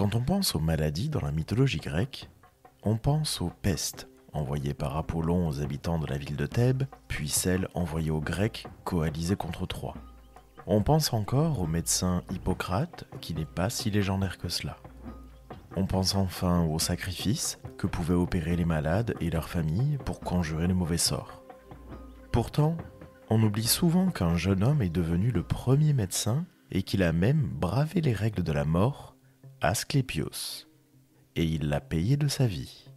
Quand on pense aux maladies dans la mythologie grecque, on pense aux pestes envoyées par Apollon aux habitants de la ville de Thèbes, puis celles envoyées aux Grecs coalisés contre Troie. On pense encore au médecin Hippocrate, qui n'est pas si légendaire que cela. On pense enfin aux sacrifices que pouvaient opérer les malades et leurs familles pour conjurer les mauvais sorts. Pourtant, on oublie souvent qu'un jeune homme est devenu le premier médecin et qu'il a même bravé les règles de la mort, Asclépios. Et il l'a payé de sa vie.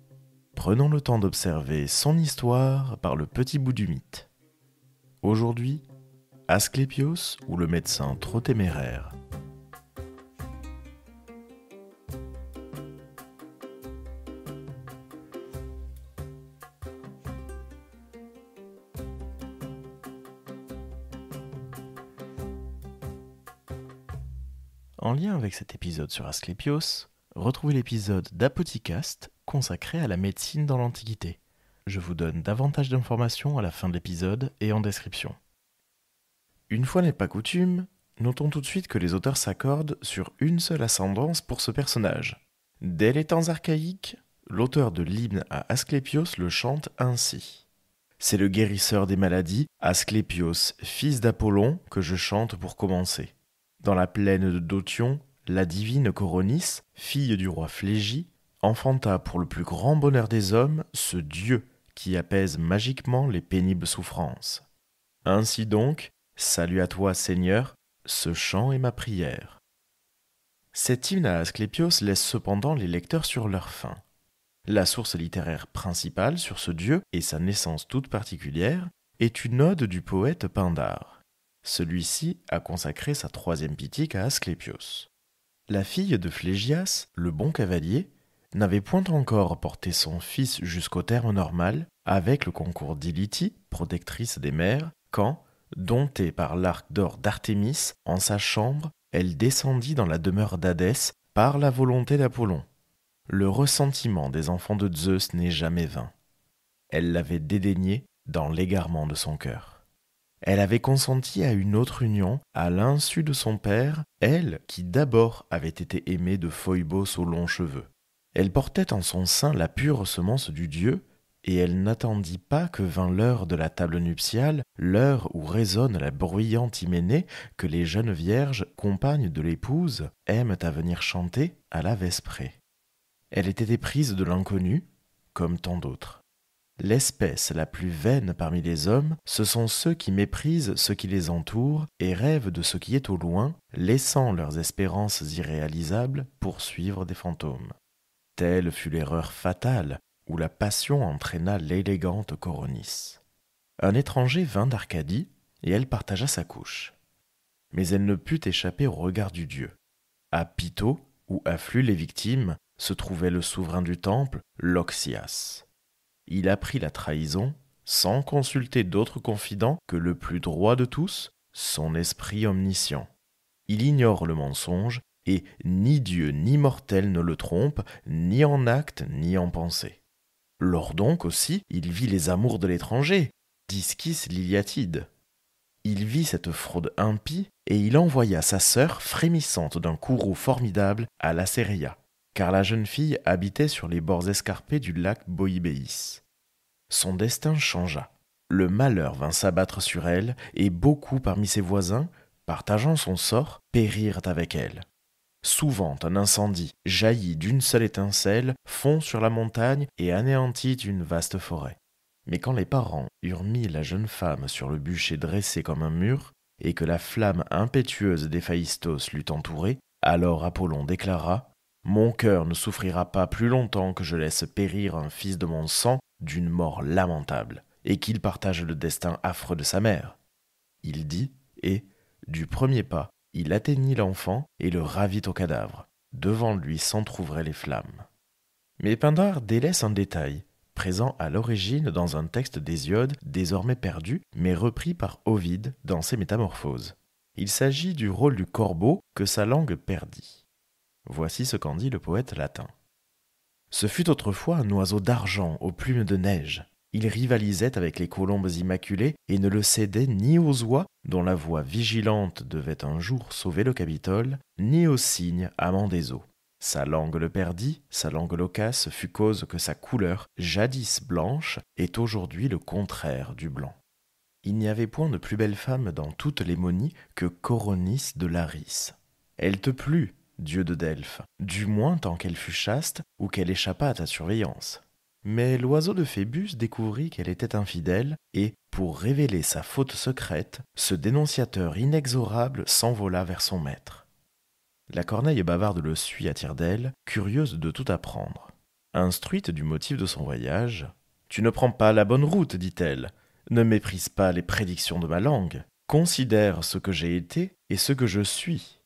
Prenons le temps d'observer son histoire par le petit bout du mythe. Aujourd'hui, Asclépios ou le médecin trop téméraire. En lien avec cet épisode sur Asclépios, retrouvez l'épisode d'Apothicast consacré à la médecine dans l'Antiquité. Je vous donne davantage d'informations à la fin de l'épisode et en description. Une fois n'est pas coutume, notons tout de suite que les auteurs s'accordent sur une seule ascendance pour ce personnage. Dès les temps archaïques, l'auteur de l'hymne à Asclépios le chante ainsi. C'est le guérisseur des maladies, Asclépios, fils d'Apollon, que je chante pour commencer. Dans la plaine de Dothion, la divine Coronis, fille du roi Phlégie, enfanta pour le plus grand bonheur des hommes ce dieu qui apaise magiquement les pénibles souffrances. Ainsi donc, salut à toi Seigneur, ce chant est ma prière. Cet hymne à Asclépios laisse cependant les lecteurs sur leur faim. La source littéraire principale sur ce dieu et sa naissance toute particulière est une ode du poète Pindare. Celui-ci a consacré sa 3e Pythique à Asclépios. La fille de Phlégias, le bon cavalier, n'avait point encore porté son fils jusqu'au terme normal, avec le concours d'Ilytie, protectrice des mers, quand, domptée par l'arc d'or d'Artémis, en sa chambre, elle descendit dans la demeure d'Hadès par la volonté d'Apollon. Le ressentiment des enfants de Zeus n'est jamais vain. Elle l'avait dédaigné dans l'égarement de son cœur. Elle avait consenti à une autre union, à l'insu de son père, elle qui d'abord avait été aimée de Phoebos aux longs cheveux. Elle portait en son sein la pure semence du dieu, et elle n'attendit pas que vînt l'heure de la table nuptiale, l'heure où résonne la bruyante hyménée que les jeunes vierges, compagnes de l'épouse, aiment à venir chanter à la vesprée. Elle était éprise de l'inconnu, comme tant d'autres. L'espèce la plus vaine parmi les hommes, ce sont ceux qui méprisent ce qui les entoure et rêvent de ce qui est au loin, laissant leurs espérances irréalisables poursuivre des fantômes. Telle fut l'erreur fatale où la passion entraîna l'élégante Coronis. Un étranger vint d'Arcadie et elle partagea sa couche. Mais elle ne put échapper au regard du dieu. À Pytho, où affluent les victimes, se trouvait le souverain du temple, Loxias. Il apprit la trahison sans consulter d'autre confident que le plus droit de tous, son esprit omniscient. Il ignore le mensonge et ni Dieu ni mortel ne le trompe, ni en acte ni en pensée. Lors donc aussi, il vit les amours de l'étranger, Discis l'Iliatide. Il vit cette fraude impie et il envoya sa sœur frémissante d'un courroux formidable à Lacéria, car la jeune fille habitait sur les bords escarpés du lac Boïbéis. Son destin changea. Le malheur vint s'abattre sur elle, et beaucoup parmi ses voisins, partageant son sort, périrent avec elle. Souvent un incendie, jailli d'une seule étincelle, fond sur la montagne et anéantit une vaste forêt. Mais quand les parents eurent mis la jeune femme sur le bûcher dressé comme un mur, et que la flamme impétueuse d'Héphaïstos l'eut entourée, alors Apollon déclara « Mon cœur ne souffrira pas plus longtemps que je laisse périr un fils de mon sang d'une mort lamentable, et qu'il partage le destin affreux de sa mère. » Il dit, et, du premier pas, il atteignit l'enfant et le ravit au cadavre. Devant lui s'entr'ouvraient les flammes. Mais Pindare délaisse un détail, présent à l'origine dans un texte d'Hésiode désormais perdu, mais repris par Ovide dans ses Métamorphoses. Il s'agit du rôle du corbeau que sa langue perdit. Voici ce qu'en dit le poète latin. Ce fut autrefois un oiseau d'argent aux plumes de neige. Il rivalisait avec les colombes immaculées et ne le cédait ni aux oies, dont la voix vigilante devait un jour sauver le Capitole, ni aux cygnes amants des eaux. Sa langue le perdit, sa langue loquace fut cause que sa couleur, jadis blanche, est aujourd'hui le contraire du blanc. Il n'y avait point de plus belle femme dans toute Lémonie que Coronis de Laris. Elle te plut, dieu de Delphes, du moins tant qu'elle fut chaste ou qu'elle échappa à ta surveillance. Mais l'oiseau de Phébus découvrit qu'elle était infidèle et, pour révéler sa faute secrète, ce dénonciateur inexorable s'envola vers son maître. La corneille bavarde le suit à tire-d'aile, curieuse de tout apprendre. Instruite du motif de son voyage, « Tu ne prends pas la bonne route, dit-elle. Ne méprise pas les prédictions de ma langue. Considère ce que j'ai été et ce que je suis.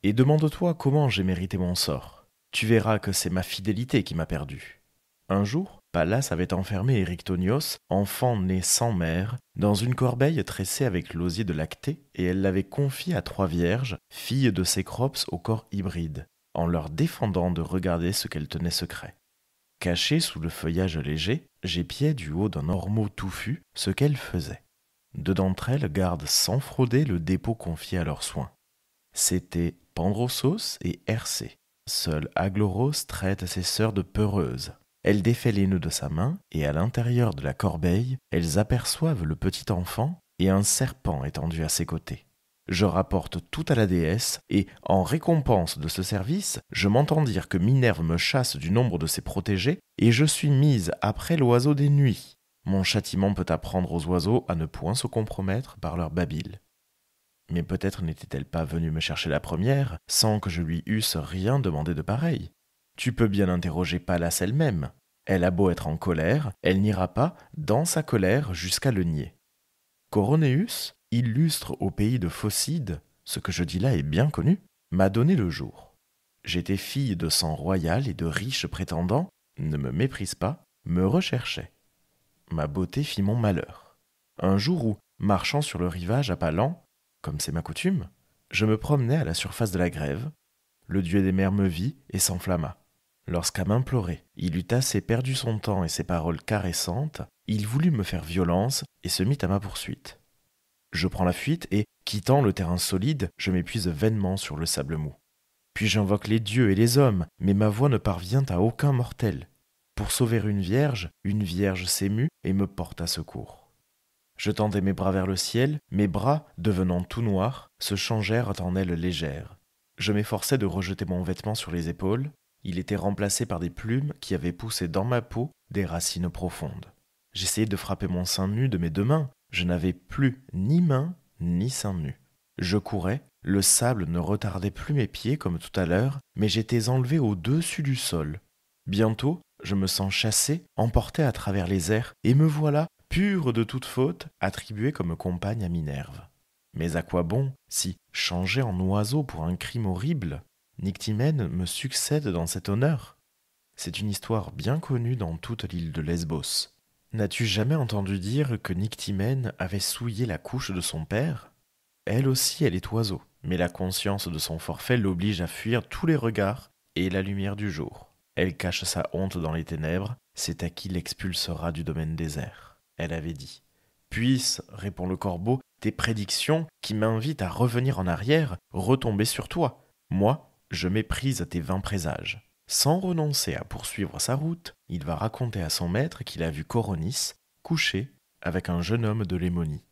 Et demande-toi comment j'ai mérité mon sort. Tu verras que c'est ma fidélité qui m'a perdu. » Un jour, Pallas avait enfermé Érictonios, enfant né sans mère, dans une corbeille tressée avec l'osier de Lactée, et elle l'avait confié à 3 vierges, filles de Cécrops au corps hybride, en leur défendant de regarder ce qu'elles tenaient secret. Caché sous le feuillage léger, j'épiais du haut d'un ormeau touffu ce qu'elles faisaient. 2 d'entre elles gardent sans frauder le dépôt confié à leurs soins. C'étaient Pandrosos et Hercé. Seule Agloros traite ses sœurs de peureuses. Elle défait les nœuds de sa main, et à l'intérieur de la corbeille, elles aperçoivent le petit enfant et un serpent étendu à ses côtés. Je rapporte tout à la déesse, et, en récompense de ce service, je m'entends dire que Minerve me chasse du nombre de ses protégés, et je suis mise après l'oiseau des nuits. Mon châtiment peut apprendre aux oiseaux à ne point se compromettre par leur babil. Mais peut-être n'était-elle pas venue me chercher la première, sans que je lui eusse rien demandé de pareil. Tu peux bien interroger Pallas elle-même. Elle a beau être en colère, elle n'ira pas, dans sa colère, jusqu'à le nier. Coronéus, illustre au pays de Phocide, ce que je dis là est bien connu, m'a donné le jour. J'étais fille de sang royal et de riches prétendants, ne me méprise pas, me recherchaient. Ma beauté fit mon malheur. Un jour où, marchant sur le rivage à pas lents, comme c'est ma coutume, je me promenais à la surface de la grève, le dieu des mers me vit et s'enflamma. Lorsqu'à m'implorer, il eut assez perdu son temps et ses paroles caressantes, il voulut me faire violence et se mit à ma poursuite. Je prends la fuite et, quittant le terrain solide, je m'épuise vainement sur le sable mou. Puis j'invoque les dieux et les hommes, mais ma voix ne parvient à aucun mortel. Pour sauver une vierge s'émut et me porta secours. Je tendais mes bras vers le ciel, mes bras, devenant tout noirs, se changèrent en ailes légères. Je m'efforçais de rejeter mon vêtement sur les épaules, il était remplacé par des plumes qui avaient poussé dans ma peau des racines profondes. J'essayais de frapper mon sein nu de mes 2 mains, je n'avais plus ni main ni sein nu. Je courais, le sable ne retardait plus mes pieds comme tout à l'heure, mais j'étais enlevé au-dessus du sol. Bientôt, je me sens chassé, emporté à travers les airs, et me voilà, pur de toute faute, attribué comme compagne à Minerve. Mais à quoi bon, si, changé en oiseau pour un crime horrible, Nyctimène me succède dans cet honneur? C'est une histoire bien connue dans toute l'île de Lesbos. N'as-tu jamais entendu dire que Nyctimène avait souillé la couche de son père? Elle aussi, elle est oiseau, mais la conscience de son forfait l'oblige à fuir tous les regards et la lumière du jour. Elle cache sa honte dans les ténèbres, c'est à qui l'expulsera du domaine désert. Elle avait dit. Puisse, répond le corbeau, tes prédictions, qui m'invitent à revenir en arrière, retomber sur toi. Moi, je méprise tes vains présages. Sans renoncer à poursuivre sa route, il va raconter à son maître qu'il a vu Coronis couché avec un jeune homme de Lémonie.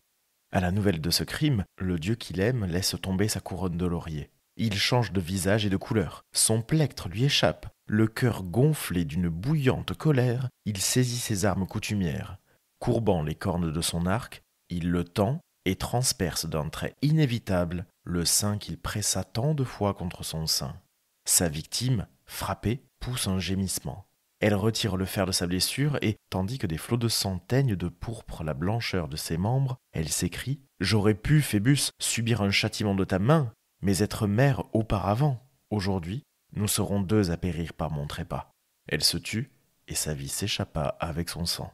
À la nouvelle de ce crime, le dieu qu'il aime laisse tomber sa couronne de laurier. Il change de visage et de couleur. Son plectre lui échappe. Le cœur gonflé d'une bouillante colère, il saisit ses armes coutumières. Courbant les cornes de son arc, il le tend et transperce d'un trait inévitable le sein qu'il pressa tant de fois contre son sein. Sa victime, frappée, pousse un gémissement. Elle retire le fer de sa blessure et, tandis que des flots de sang teignent de pourpre la blancheur de ses membres, elle s'écrie « J'aurais pu, Phébus, subir un châtiment de ta main, mais être mère auparavant. Aujourd'hui, nous serons 2 à périr par mon trépas. » Elle se tut, et sa vie s'échappa avec son sang.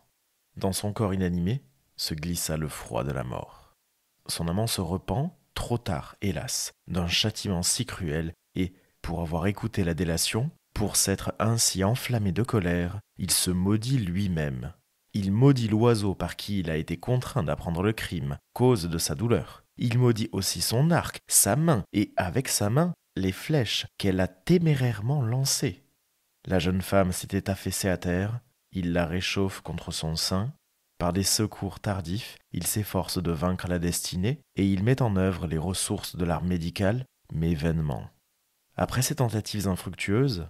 Dans son corps inanimé se glissa le froid de la mort. Son amant se repent, trop tard, hélas, d'un châtiment si cruel, et, pour avoir écouté la délation, pour s'être ainsi enflammé de colère, il se maudit lui-même. Il maudit l'oiseau par qui il a été contraint d'apprendre le crime, cause de sa douleur. Il maudit aussi son arc, sa main, et avec sa main, les flèches qu'elle a témérairement lancées. La jeune femme s'était affaissée à terre, il la réchauffe contre son sein. Par des secours tardifs, il s'efforce de vaincre la destinée et il met en œuvre les ressources de l'art médical, mais vainement. Après ces tentatives infructueuses,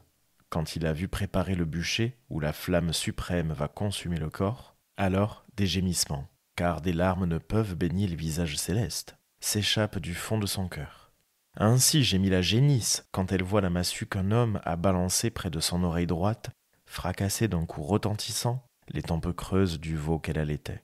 quand il a vu préparer le bûcher où la flamme suprême va consumer le corps, alors des gémissements, car des larmes ne peuvent baigner le visage céleste, s'échappent du fond de son cœur. Ainsi gémit la génisse quand elle voit la massue qu'un homme a balancée près de son oreille droite, fracassée d'un coup retentissant les tempes creuses du veau qu'elle allaitait.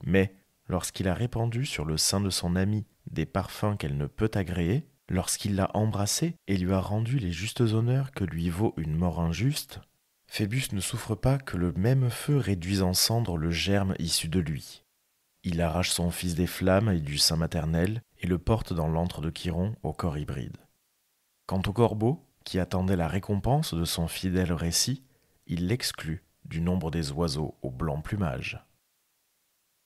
Mais lorsqu'il a répandu sur le sein de son amie des parfums qu'elle ne peut agréer, lorsqu'il l'a embrassée et lui a rendu les justes honneurs que lui vaut une mort injuste, Phébus ne souffre pas que le même feu réduise en cendres le germe issu de lui. Il arrache son fils des flammes et du sein maternel et le porte dans l'antre de Chiron au corps hybride. Quant au corbeau, qui attendait la récompense de son fidèle récit, il l'exclut du nombre des oiseaux au blanc plumage.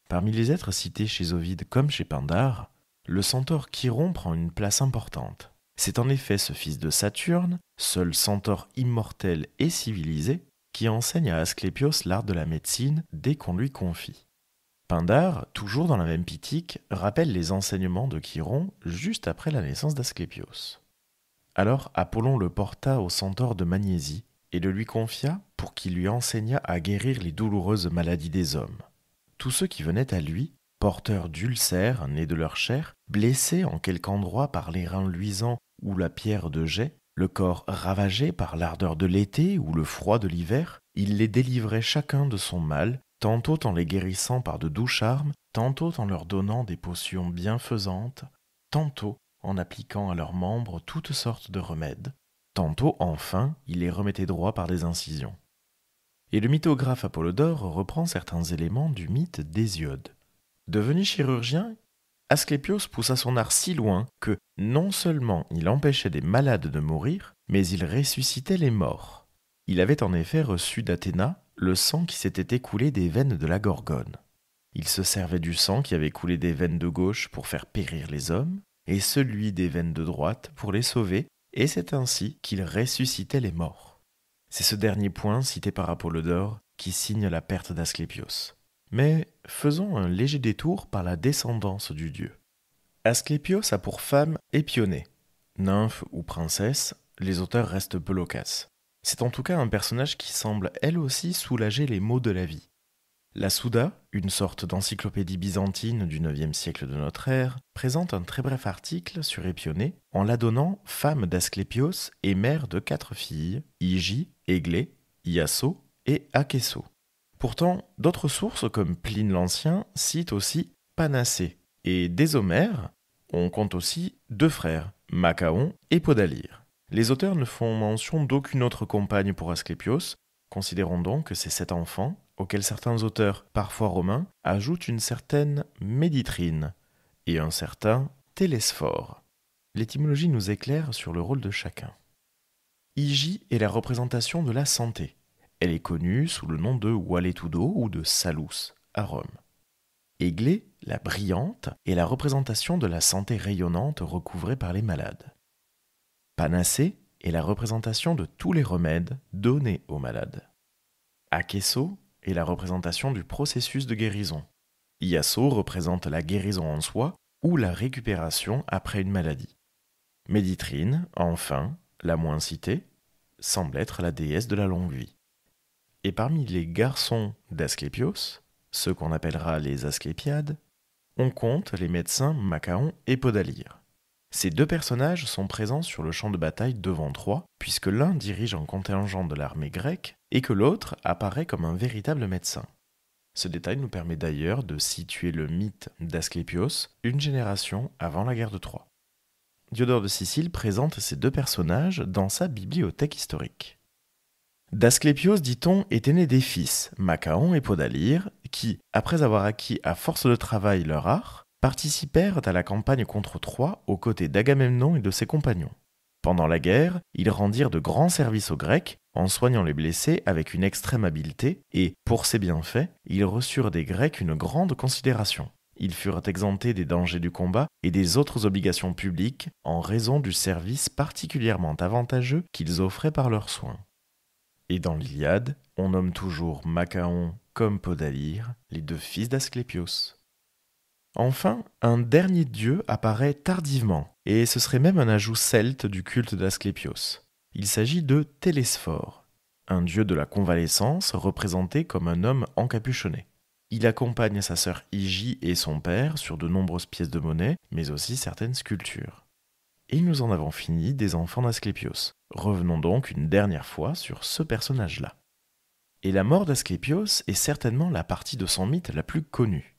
Parmi les êtres cités chez Ovide comme chez Pindare, le centaure Chiron prend une place importante. C'est en effet ce fils de Saturne, seul centaure immortel et civilisé, qui enseigne à Asclépios l'art de la médecine dès qu'on lui confie. Pindare, toujours dans la même Pitique, rappelle les enseignements de Chiron juste après la naissance d'Asclépios. Alors Apollon le porta au centaure de Magnésie et le lui confia pour qu'il lui enseignât à guérir les douloureuses maladies des hommes. Tous ceux qui venaient à lui, porteurs d'ulcères nés de leur chair, blessés en quelque endroit par les reins luisants ou la pierre de jet, le corps ravagé par l'ardeur de l'été ou le froid de l'hiver, il les délivrait chacun de son mal, tantôt en les guérissant par de doux charmes, tantôt en leur donnant des potions bienfaisantes, tantôt en appliquant à leurs membres toutes sortes de remèdes, tantôt enfin il les remettait droits par des incisions. Et le mythographe Apollodore reprend certains éléments du mythe d'Hésiode. Devenu chirurgien, Asclépios poussa son art si loin que non seulement il empêchait des malades de mourir, mais il ressuscitait les morts. Il avait en effet reçu d'Athéna le sang qui s'était écoulé des veines de la Gorgone. Il se servait du sang qui avait coulé des veines de gauche pour faire périr les hommes, et celui des veines de droite pour les sauver, et c'est ainsi qu'il ressuscitait les morts. C'est ce dernier point cité par Apollodore qui signe la perte d'Asclépios. Mais faisons un léger détour par la descendance du dieu. Asclépios a pour femme Épionée. Nymphe ou princesse, les auteurs restent peu loquaces. C'est en tout cas un personnage qui semble elle aussi soulager les maux de la vie. La Souda, une sorte d'encyclopédie byzantine du IXe siècle de notre ère, présente un très bref article sur Épionée en la donnant femme d'Asclépios et mère de 4 filles, Hygie, Églé, Iaso et Achéso. Pourtant, d'autres sources comme Pline l'Ancien citent aussi Panacée, et dès Homère, on compte aussi 2 frères, Macaon et Podalyre. Les auteurs ne font mention d'aucune autre compagne pour Asclépios, considérons donc que ces 7 enfants, auxquels certains auteurs, parfois romains, ajoutent une certaine Méditrine et un certain Télesphore. L'étymologie nous éclaire sur le rôle de chacun. Hygie est la représentation de la santé. Elle est connue sous le nom de Waletudo ou de Salus à Rome. Églé, la brillante, est la représentation de la santé rayonnante recouvrée par les malades. Panacée est la représentation de tous les remèdes donnés aux malades. Achéso est la représentation du processus de guérison. Iaso représente la guérison en soi ou la récupération après une maladie. Méditrine, enfin, la moins citée, semble être la déesse de la longue vie. Et parmi les garçons d'Asclépios, ceux qu'on appellera les Asclépiades, on compte les médecins Macaon et Podalyre. Ces 2 personnages sont présents sur le champ de bataille devant Troie, puisque l'un dirige un contingent de l'armée grecque et que l'autre apparaît comme un véritable médecin. Ce détail nous permet d'ailleurs de situer le mythe d'Asclépios une génération avant la guerre de Troie. Diodore de Sicile présente ces 2 personnages dans sa bibliothèque historique. D'Asclépios, dit-on, étaient nés des fils, Macaon et Podalyre, qui, après avoir acquis à force de travail leur art, participèrent à la campagne contre Troie aux côtés d'Agamemnon et de ses compagnons. Pendant la guerre, ils rendirent de grands services aux Grecs en soignant les blessés avec une extrême habileté et, pour ces bienfaits, ils reçurent des Grecs une grande considération. Ils furent exemptés des dangers du combat et des autres obligations publiques en raison du service particulièrement avantageux qu'ils offraient par leurs soins. Et dans l'Iliade, on nomme toujours Machaon comme Podalyre, les deux fils d'Asclépios. Enfin, un dernier dieu apparaît tardivement, et ce serait même un ajout celte du culte d'Asclépios. Il s'agit de Télesphore, un dieu de la convalescence représenté comme un homme encapuchonné. Il accompagne sa sœur Hygie et son père sur de nombreuses pièces de monnaie, mais aussi certaines sculptures. Et nous en avons fini des enfants d'Asclépios. Revenons donc une dernière fois sur ce personnage-là. Et la mort d'Asclépios est certainement la partie de son mythe la plus connue.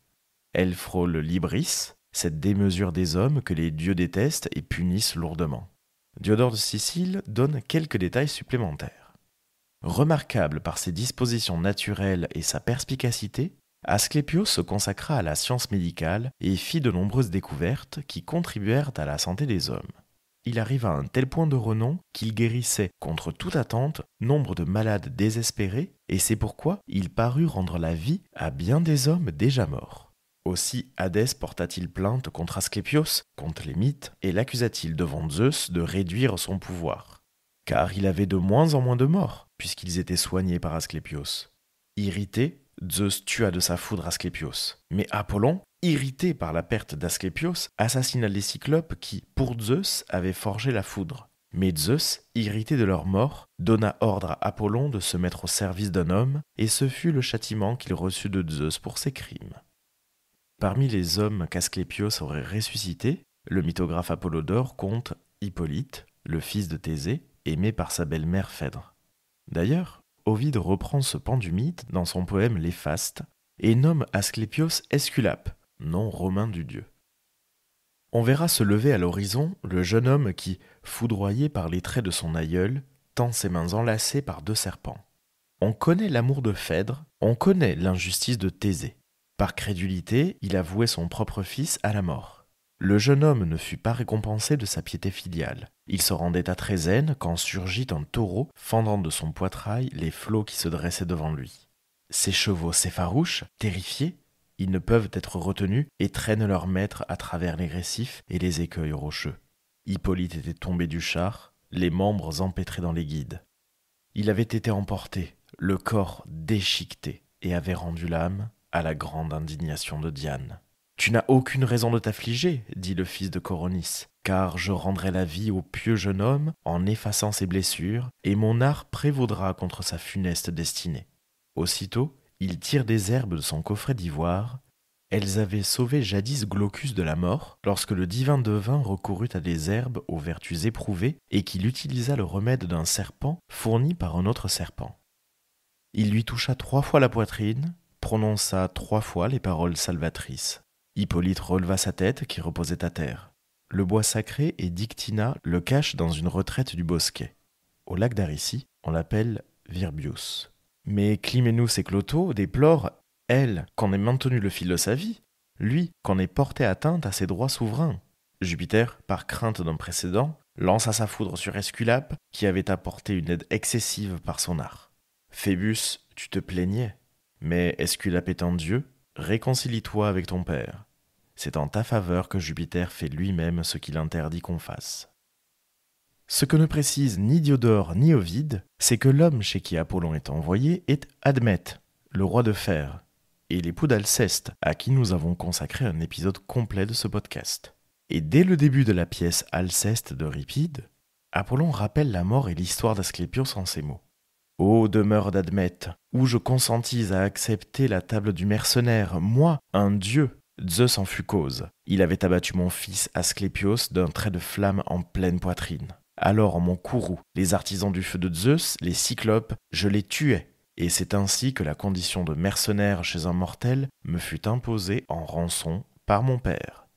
Elle frôle l'hybris, cette démesure des hommes que les dieux détestent et punissent lourdement. Diodore de Sicile donne quelques détails supplémentaires. Remarquable par ses dispositions naturelles et sa perspicacité, Asclépios se consacra à la science médicale et fit de nombreuses découvertes qui contribuèrent à la santé des hommes. Il arriva à un tel point de renom qu'il guérissait, contre toute attente, nombre de malades désespérés, et c'est pourquoi il parut rendre la vie à bien des hommes déjà morts. Aussi Hadès porta-t-il plainte contre Asclépios, contre les Mythes, et l'accusa-t-il devant Zeus de réduire son pouvoir. Car il avait de moins en moins de morts, puisqu'ils étaient soignés par Asclépios. Irrité, Zeus tua de sa foudre Asclépios. Mais Apollon, irrité par la perte d'Asclépios, assassina les Cyclopes qui, pour Zeus, avaient forgé la foudre. Mais Zeus, irrité de leur mort, donna ordre à Apollon de se mettre au service d'un homme, et ce fut le châtiment qu'il reçut de Zeus pour ses crimes. Parmi les hommes qu'Asclépios aurait ressuscités, le mythographe Apollodore compte Hippolyte, le fils de Thésée, aimé par sa belle-mère Phèdre. D'ailleurs, Ovide reprend ce pan du mythe dans son poème Les Fastes et nomme Asclépios Esculape, nom romain du dieu. On verra se lever à l'horizon le jeune homme qui, foudroyé par les traits de son aïeul, tend ses mains enlacées par deux serpents. On connaît l'amour de Phèdre, on connaît l'injustice de Thésée. Par crédulité, il avouait son propre fils à la mort. Le jeune homme ne fut pas récompensé de sa piété filiale. Il se rendait à Trézène quand surgit un taureau fendant de son poitrail les flots qui se dressaient devant lui. Ses chevaux s'effarouchent, terrifiés, ils ne peuvent être retenus et traînent leur maître à travers les récifs et les écueils rocheux. Hippolyte était tombé du char, les membres empêtrés dans les guides. Il avait été emporté, le corps déchiqueté, et avait rendu l'âme à la grande indignation de Diane. « Tu n'as aucune raison de t'affliger, dit le fils de Coronis, car je rendrai la vie au pieux jeune homme en effaçant ses blessures, et mon art prévaudra contre sa funeste destinée. » Aussitôt, il tire des herbes de son coffret d'ivoire. Elles avaient sauvé jadis Glaucus de la mort, lorsque le divin devin recourut à des herbes aux vertus éprouvées et qu'il utilisa le remède d'un serpent fourni par un autre serpent. Il lui toucha 3 fois la poitrine, prononça 3 fois les paroles salvatrices. Hippolyte releva sa tête qui reposait à terre. Le bois sacré et Dictina le cachent dans une retraite du bosquet. Au lac d'Aricie, on l'appelle Virbius. Mais Clyménus et Cloto déplorent, elle, qu'on ait maintenu le fil de sa vie, lui, qu'on ait porté atteinte à ses droits souverains. Jupiter, par crainte d'un précédent, lança sa foudre sur Esculape, qui avait apporté une aide excessive par son art. Phébus, tu te plaignais, mais Esculape étant Dieu, réconcilie-toi avec ton père. C'est en ta faveur que Jupiter fait lui-même ce qu'il interdit qu'on fasse. Ce que ne précise ni Diodore ni Ovide, c'est que l'homme chez qui Apollon est envoyé est Admète, le roi de fer, et l'époux d'Alceste, à qui nous avons consacré un épisode complet de ce podcast. Et dès le début de la pièce Alceste d'Euripide, Apollon rappelle la mort et l'histoire d'Asclépios en ces mots. « Ô demeure d'Admète, où je consentis à accepter la table du mercenaire, moi, un dieu, Zeus en fut cause. Il avait abattu mon fils Asclépios d'un trait de flamme en pleine poitrine. Alors en mon courroux, les artisans du feu de Zeus, les cyclopes, je les tuais. Et c'est ainsi que la condition de mercenaire chez un mortel me fut imposée en rançon par mon père. »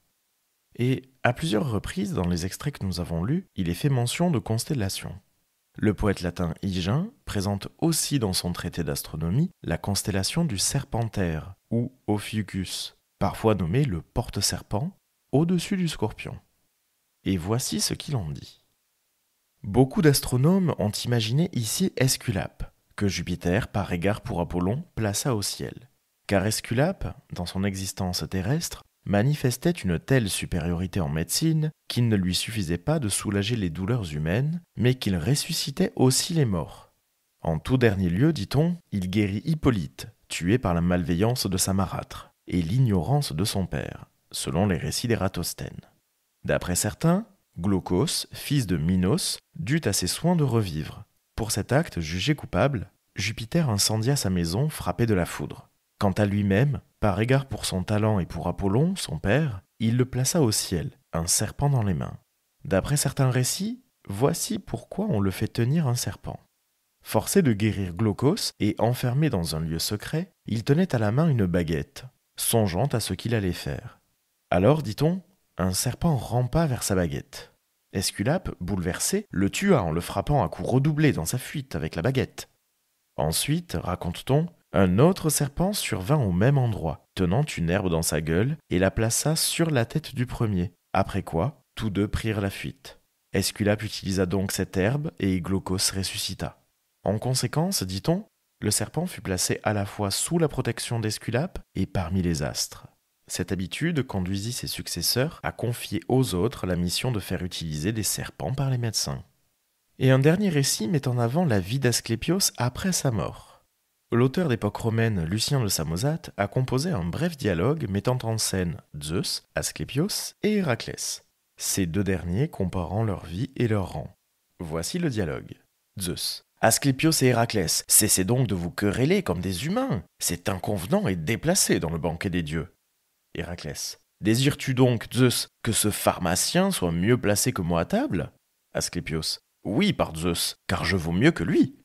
Et à plusieurs reprises dans les extraits que nous avons lus, il est fait mention de constellations. Le poète latin Hygin présente aussi dans son traité d'astronomie la constellation du Serpentaire, ou Ophiuchus, parfois nommé le porte-serpent, au-dessus du Scorpion. Et voici ce qu'il en dit. Beaucoup d'astronomes ont imaginé ici Esculape, que Jupiter, par égard pour Apollon, plaça au ciel. Car Esculape, dans son existence terrestre, manifestait une telle supériorité en médecine qu'il ne lui suffisait pas de soulager les douleurs humaines, mais qu'il ressuscitait aussi les morts. En tout dernier lieu, dit-on, il guérit Hippolyte, tué par la malveillance de sa marâtre, et l'ignorance de son père, selon les récits d'Ératosthène. D'après certains, Glaucos, fils de Minos, dut à ses soins de revivre. Pour cet acte jugé coupable, Jupiter incendia sa maison frappée de la foudre. Quant à lui-même, par égard pour son talent et pour Apollon, son père, il le plaça au ciel, un serpent dans les mains. D'après certains récits, voici pourquoi on le fait tenir un serpent. Forcé de guérir Glaucos et enfermé dans un lieu secret, il tenait à la main une baguette, songeant à ce qu'il allait faire. Alors, dit-on, un serpent rampa vers sa baguette. Esculape, bouleversé, le tua en le frappant à coups redoublés dans sa fuite avec la baguette. Ensuite, raconte-t-on, un autre serpent survint au même endroit, tenant une herbe dans sa gueule, et la plaça sur la tête du premier, après quoi, tous deux prirent la fuite. Esculape utilisa donc cette herbe, et Glaucos ressuscita. En conséquence, dit-on, le serpent fut placé à la fois sous la protection d'Esculape et parmi les astres. Cette habitude conduisit ses successeurs à confier aux autres la mission de faire utiliser des serpents par les médecins. Et un dernier récit met en avant la vie d'Asclépios après sa mort. L'auteur d'époque romaine Lucien de Samosate a composé un bref dialogue mettant en scène Zeus, Asclépios et Héraclès, ces deux derniers comparant leur vie et leur rang. Voici le dialogue. Zeus. Asclépios et Héraclès, cessez donc de vous quereller comme des humains. C'est inconvenant et déplacé dans le banquet des dieux. Héraclès. Désires-tu donc, Zeus, que ce pharmacien soit mieux placé que moi à table? Asclépios. Oui, par Zeus, car je vaux mieux que lui.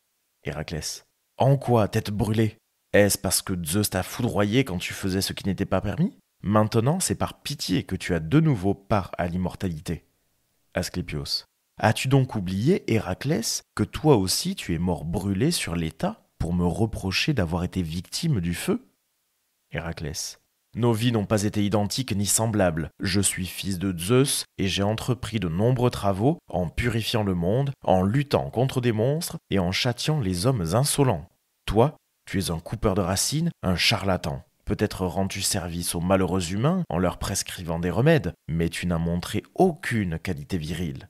Héraclès. En quoi, tête brûlée? Est-ce parce que Zeus t'a foudroyé quand tu faisais ce qui n'était pas permis? Maintenant, c'est par pitié que tu as de nouveau part à l'immortalité. Asclépios. As-tu donc oublié, Héraclès, que toi aussi tu es mort brûlé sur l'état pour me reprocher d'avoir été victime du feu? Héraclès. Nos vies n'ont pas été identiques ni semblables. Je suis fils de Zeus et j'ai entrepris de nombreux travaux en purifiant le monde, en luttant contre des monstres et en châtiant les hommes insolents. Toi, tu es un coupeur de racines, un charlatan. Peut-être rends-tu service aux malheureux humains en leur prescrivant des remèdes, mais tu n'as montré aucune qualité virile.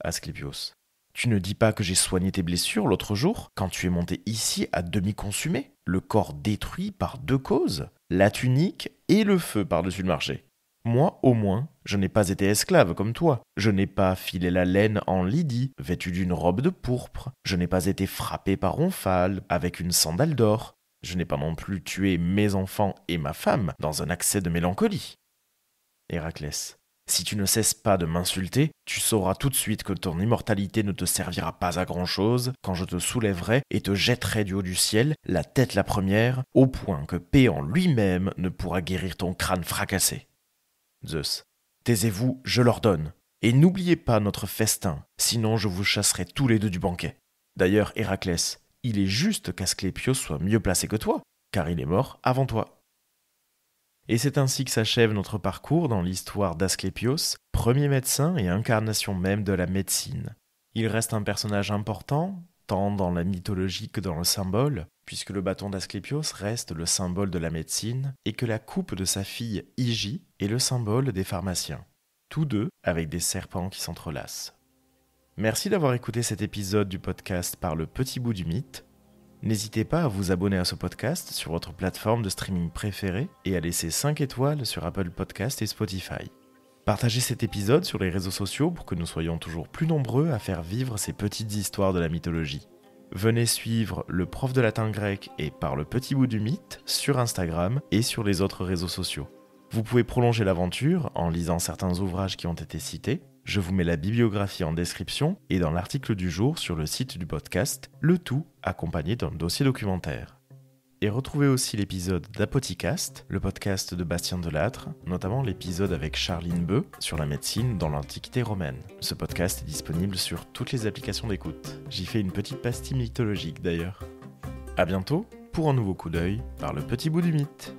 Asclépios. Tu ne dis pas que j'ai soigné tes blessures l'autre jour, quand tu es monté ici à demi consumé, le corps détruit par deux causes, la tunique et le feu par-dessus le marché. Moi, au moins, je n'ai pas été esclave comme toi. Je n'ai pas filé la laine en Lydie, vêtue d'une robe de pourpre. Je n'ai pas été frappé par Omphale, avec une sandale d'or. Je n'ai pas non plus tué mes enfants et ma femme dans un accès de mélancolie. Héraclès. Si tu ne cesses pas de m'insulter, tu sauras tout de suite que ton immortalité ne te servira pas à grand-chose quand je te soulèverai et te jetterai du haut du ciel, la tête la première, au point que Péan lui-même ne pourra guérir ton crâne fracassé. Zeus. Taisez-vous, je l'ordonne, et n'oubliez pas notre festin, sinon je vous chasserai tous les deux du banquet. D'ailleurs, Héraclès, il est juste qu'Asclépios soit mieux placé que toi, car il est mort avant toi. Et c'est ainsi que s'achève notre parcours dans l'histoire d'Asclépios, premier médecin et incarnation même de la médecine. Il reste un personnage important, tant dans la mythologie que dans le symbole, puisque le bâton d'Asclépios reste le symbole de la médecine et que la coupe de sa fille Hygie est le symbole des pharmaciens, tous deux avec des serpents qui s'entrelacent. Merci d'avoir écouté cet épisode du podcast par le Petit Bout du Mythe. N'hésitez pas à vous abonner à ce podcast sur votre plateforme de streaming préférée et à laisser 5 étoiles sur Apple Podcasts et Spotify. Partagez cet épisode sur les réseaux sociaux pour que nous soyons toujours plus nombreux à faire vivre ces petites histoires de la mythologie. Venez suivre le prof de latin grec et par le Petit Bout du Mythe sur Instagram et sur les autres réseaux sociaux. Vous pouvez prolonger l'aventure en lisant certains ouvrages qui ont été cités. Je vous mets la bibliographie en description et dans l'article du jour sur le site du podcast, le tout accompagné d'un dossier documentaire. Et retrouvez aussi l'épisode d'Apoticast, le podcast de Bastien Delattre, notamment l'épisode avec Charline Beu sur la médecine dans l'Antiquité romaine. Ce podcast est disponible sur toutes les applications d'écoute. J'y fais une petite pastille mythologique d'ailleurs. À bientôt pour un nouveau coup d'œil par le Petit Bout du Mythe.